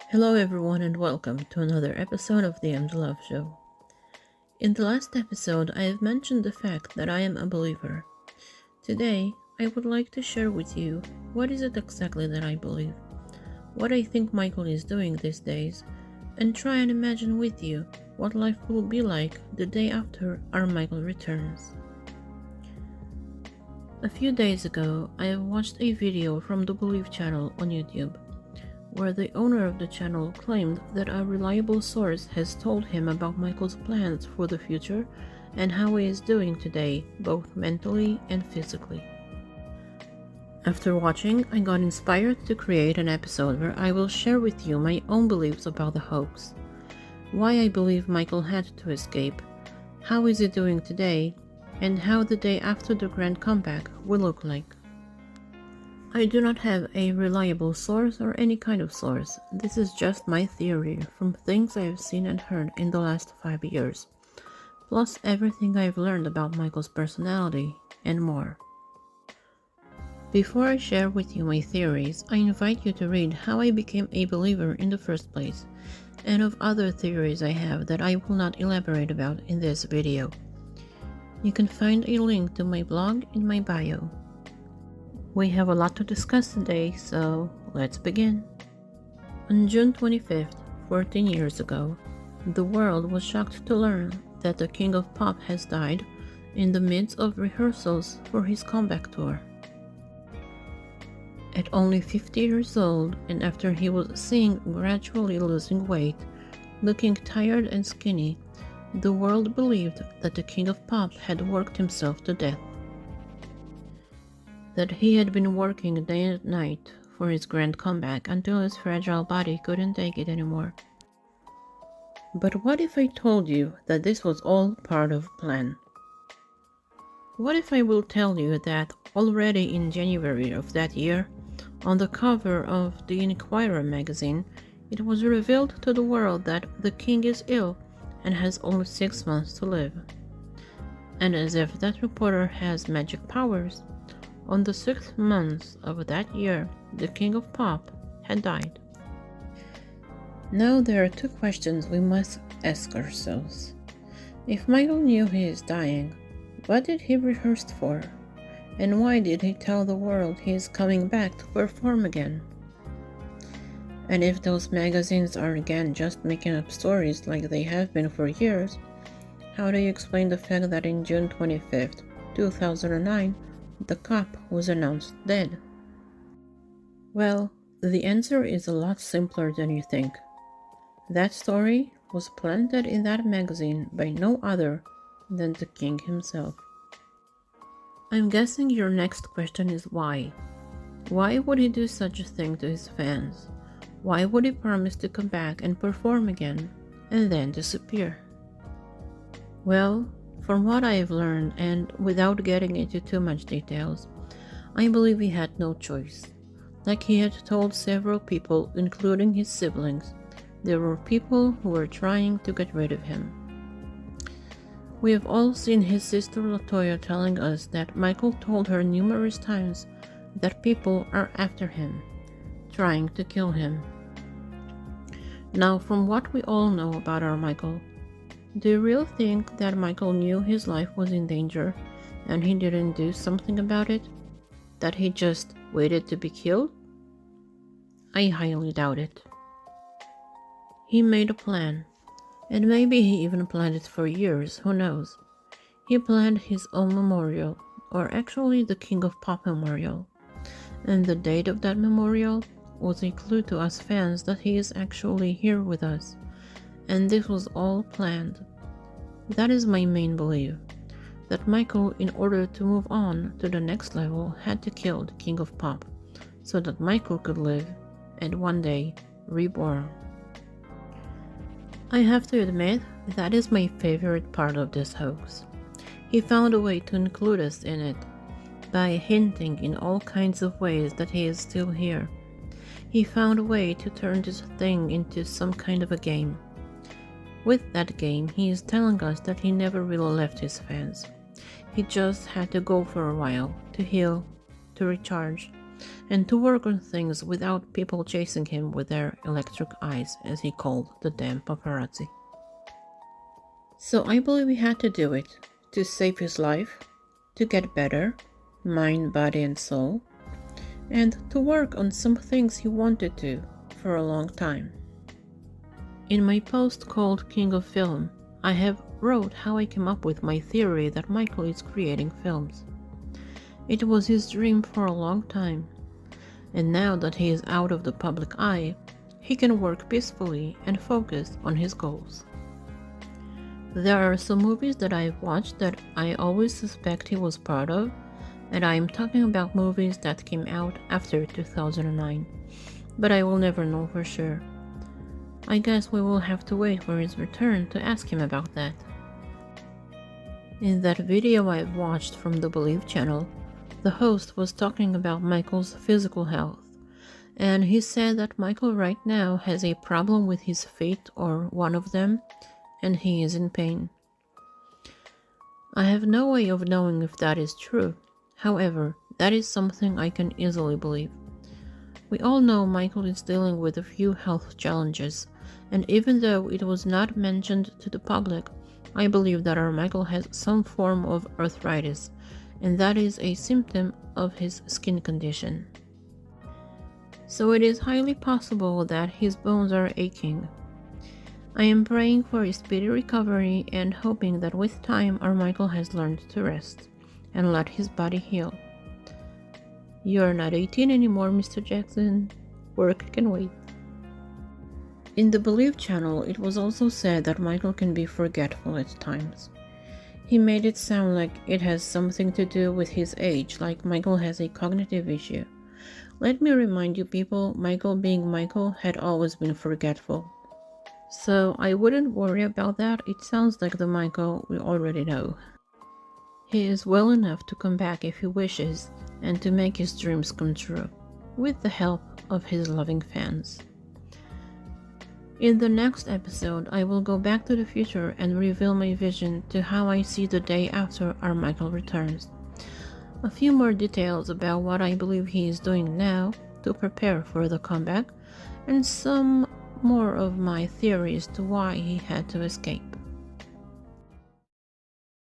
Hello everyone and welcome to another episode of the mdlove show. In the last episode, I have mentioned the fact that I am a believer. Today, I would like to share with you what is it exactly that I believe, what I think Michael is doing these days, and try and imagine with you what life will be like the day after our Michael returns. A few days ago, I have watched a video from the Believe channel on YouTube, where the owner of the channel claimed that a reliable source has told him about Michael's plans for the future and how he is doing today, both mentally and physically. After watching, I got inspired to create an episode where I will share with you my own beliefs about the hoax, why I believe Michael had to escape, how is he doing today, and how the day after the grand comeback will look like. I do not have a reliable source or any kind of source. This is just my theory from things I have seen and heard in the last 5 years, plus everything I've learned about Michael's personality and more. Before I share with you my theories, I invite you to read how I became a believer in the first place, and of other theories I have that I will not elaborate about in this video. You can find a link to my blog in my bio. We have a lot to discuss today, so let's begin. On June 25th, 14 years ago, the world was shocked to learn that the King of Pop has died in the midst of rehearsals for his comeback tour. At only 50 years old, and after he was seen gradually losing weight, looking tired and skinny, the world believed that the King of Pop had worked himself to death. That he had been working day and night for his grand comeback until his fragile body couldn't take it anymore. But what if I told you that this was all part of a plan? What if I will tell you that already in January of that year, on the cover of the Inquirer magazine, it was revealed to the world that the king is ill and has only 6 months to live. And as if that reporter has magic powers, on the 6th month of that year, the King of Pop had died. Now there are two questions we must ask ourselves. If Michael knew he is dying, what did he rehearse for? And why did he tell the world he is coming back to perform again? And if those magazines are again just making up stories like they have been for years, how do you explain the fact that in June 25th, 2009, the cop was announced dead? Well, the answer is a lot simpler than you think. That story was planted in that magazine by no other than the king himself. I'm guessing your next question is why? Why would he do such a thing to his fans? Why would he promise to come back and perform again, and then disappear? Well, from what I have learned, and without getting into too much details, I believe he had no choice. Like he had told several people, including his siblings, there were people who were trying to get rid of him. We have all seen his sister Latoya telling us that Michael told her numerous times that people are after him, trying to kill him. Now, from what we all know about our Michael, do you really think that Michael knew his life was in danger and he didn't do something about it? That he just waited to be killed? I highly doubt it. He made a plan, and maybe he even planned it for years, who knows. He planned his own memorial, or actually the King of Pop memorial, and the date of that memorial was a clue to us fans that he is actually here with us, and this was all planned. That is my main belief, that Michael, in order to move on to the next level, had to kill the King of Pop, so that Michael could live, and one day, reborn. I have to admit, that is my favorite part of this hoax. He found a way to include us in it, by hinting in all kinds of ways that he is still here. He found a way to turn this thing into some kind of a game. With that game, he is telling us that he never really left his fans. He just had to go for a while, to heal, to recharge, and to work on things without people chasing him with their electric eyes, as he called the damn paparazzi. So I believe he had to do it to save his life, to get better, mind, body, and soul, and to work on some things he wanted to for a long time. In my post called King of Film, I have wrote how I came up with my theory that Michael is creating films. It was his dream for a long time, and now that he is out of the public eye, he can work peacefully and focus on his goals. There are some movies that I've watched that I always suspect he was part of, and I am talking about movies that came out after 2009, but I will never know for sure. I guess we will have to wait for his return to ask him about that. In that video I've watched from the Believe channel, the host was talking about Michael's physical health, and he said that Michael right now has a problem with his feet or one of them, and he is in pain. I have no way of knowing if that is true. However, that is something I can easily believe. We all know Michael is dealing with a few health challenges, and even though it was not mentioned to the public, I believe that our Michael has some form of arthritis, and that is a symptom of his skin condition. So it is highly possible that his bones are aching. I am praying for a speedy recovery and hoping that with time our Michael has learned to rest and let his body heal. You are not 18 anymore, Mr. Jackson. Work can wait. In the Believe channel, it was also said that Michael can be forgetful at times. He made it sound like it has something to do with his age, like Michael has a cognitive issue. Let me remind you people, Michael being Michael had always been forgetful. So I wouldn't worry about that, it sounds like the Michael we already know. He is well enough to come back if he wishes and to make his dreams come true, with the help of his loving fans. In the next episode, I will go back to the future and reveal my vision to how I see the day after our Michael returns. A few more details about what I believe he is doing now to prepare for the comeback, and some more of my theories to why he had to escape.